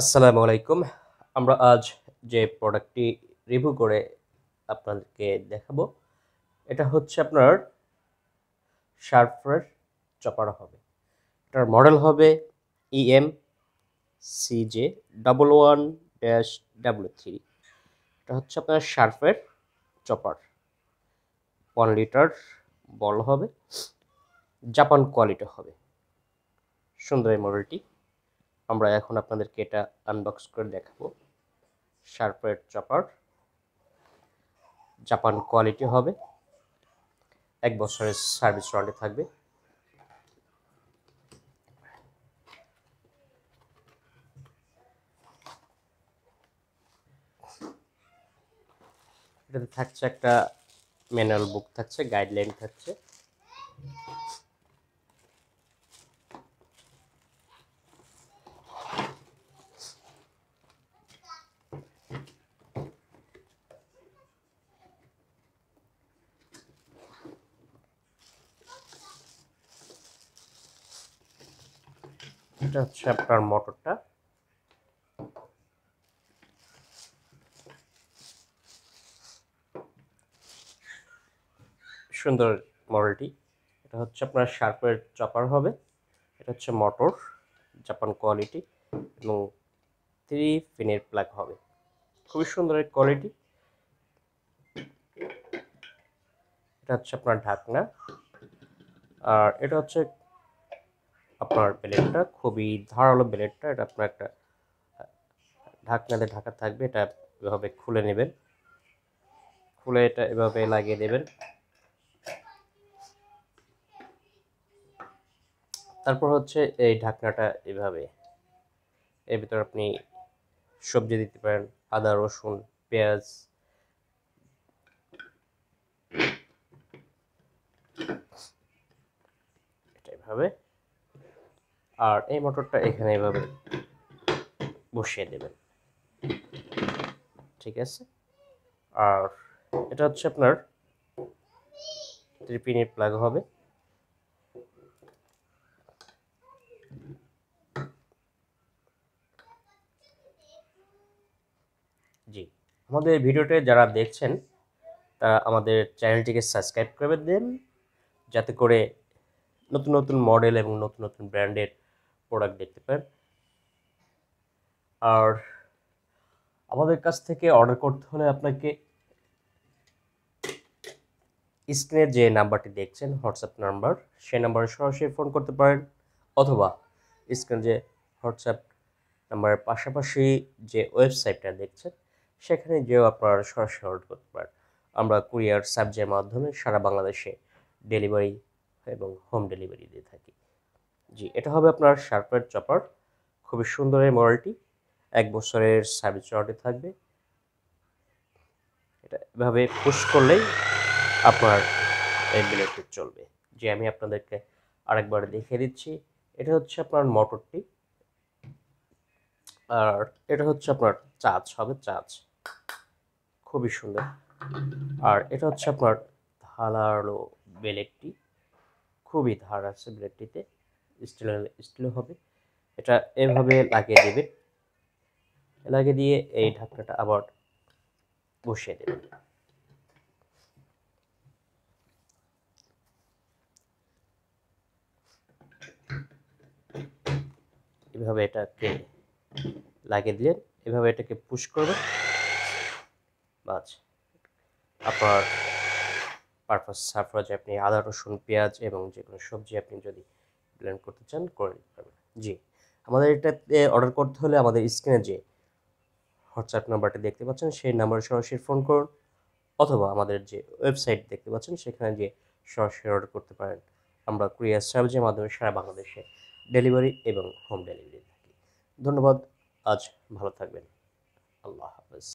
আসসালামু আলাইকুম। আমরা আজ যে প্রোডাক্টটি রিভিউ করে আপনাদেরকে দেখাবো, এটা হচ্ছে আপনার শার্পনার চপার হবে। এটার মডেল হবে EM CJ11-W3। এটা হচ্ছে আপনার শার্পের চপার, 1 লিটার বল হবে, জাপান কোয়ালিটি হবে। সুন্দর এই মডেলটি। আমরা এখন আপনাদেরকে এটা আনবক্স করে দেখাবো। শার্পের চপার, জাপান কোয়ালিটি হবে, 1 বছরের সার্ভিস ওয়ারেন্টি থাকবে। এটাতে থাকছে একটা ম্যানুয়াল বুক, থাকছে গাইডলাইন, থাকছে এটা হচ্ছে আপনার মোটরটা। সুন্দর মডেলটি। এটা হচ্ছে আপনার শার্পের চপার হবে। এটা হচ্ছে মোটর, জাপান কোয়ালিটি এবং 3 পিনের প্লাগ হবে। খুবই সুন্দর এই কোয়ালিটি। এটা হচ্ছে আপনার ঢাকনা, আর এটা হচ্ছে আপনার ব্লেডটা, খুবই ধারালো ব্লেডটা। এটা আপনার একটা ঢাকনাতে ঢাকা থাকবে, এটা এভাবে খুলে নেবেন, খুলে এটা এভাবে লাগিয়ে দেবেন। তারপর হচ্ছে এই ঢাকনাটা এভাবে, এর ভিতর আপনি সবজি দিতে পারেন, আদা, রসুন, পেঁয়াজ। এটা এভাবে, আর এই মোটরটা এখানে এভাবে বসিয়ে দেবেন, ঠিক আছে। আর এটা হচ্ছে আপনার 3 পিনের প্লাগ হবে। জি, আমাদের ভিডিওতে যারা দেখছেন তারা আমাদের চ্যানেলটিকে সাবস্ক্রাইব করে দেন, যাতে করে নতুন নতুন মডেল এবং নতুন নতুন ব্র্যান্ডের প্রোডাক্ট দেখতে পান। আর আমাদের কাছ থেকে অর্ডার করতে হলে আপনাকে স্ক্রিনে যে নাম্বারটি দেখছেন হোয়াটসঅ্যাপ নাম্বার, সেই নাম্বারে সরাসরি ফোন করতে পারেন, অথবা স্ক্রিনে যে হোয়াটসঅ্যাপ নাম্বারের পাশাপাশি যে ওয়েবসাইটটা দেখছেন সেখানে যেও আপনারা সরাসরি অর্ডার করতে পারেন। আমরা কুরিয়ার সার্ভিসের মাধ্যমে সারা বাংলাদেশে ডেলিভারি এবং হোম ডেলিভারি দিয়ে থাকি। জি, এটা হবে আপনার শার্পের চপার। খুবই সুন্দর এই মডেলটি, 1 বছরের সার্ভিস ওয়ারেন্টি থাকবে। এটা এভাবে পুশ করলেই আপনার এই ব্লেডটি চলবে। যে আমি আপনাদেরকে আরেকবার দেখিয়ে দিচ্ছি। এটা হচ্ছে আপনার মোটরটি, আর এটা হচ্ছে আপনার চার্জ হবে, চার্জ খুবই সুন্দর। আর এটা হচ্ছে আপনার ধারালো ব্লেডটি, খুবই ধার আছে ব্লেডটিতে, স্টিল হবে। এটা এভাবে লাগিয়ে দেবে, লাগিয়ে দিয়ে এই ঢাকনাটা আবার বসিয়ে দেবেন। এভাবে এটাকে লাগিয়ে দিলেন, এভাবে এটাকে পুশ করবেন, বাস আপনার পারপাস সার্ভ হয়ে যায়। আপনি আদা, রসুন, পেঁয়াজ এবং যে কোনো সবজি আপনি যদি ব্লেন্ড করতে চান করে নিতে পারবেন। জি, আমাদের এটাতে অর্ডার করতে হলে আমাদের স্ক্রিনে যে হোয়াটসঅ্যাপ নাম্বারটা দেখতে পাচ্ছেন সেই নাম্বারে সরাসরি ফোন করুন, অথবা আমাদের যে ওয়েবসাইট দেখতে পাচ্ছেন সেখানে যে সরাসরি অর্ডার করতে পারেন। আমরা কুরিয়ার সার্ভিসের মাধ্যমে সারা বাংলাদেশে ডেলিভারি এবং হোম ডেলিভারি থাকি। ধন্যবাদ। আজ ভালো থাকবেন। আল্লাহ হাফেজ।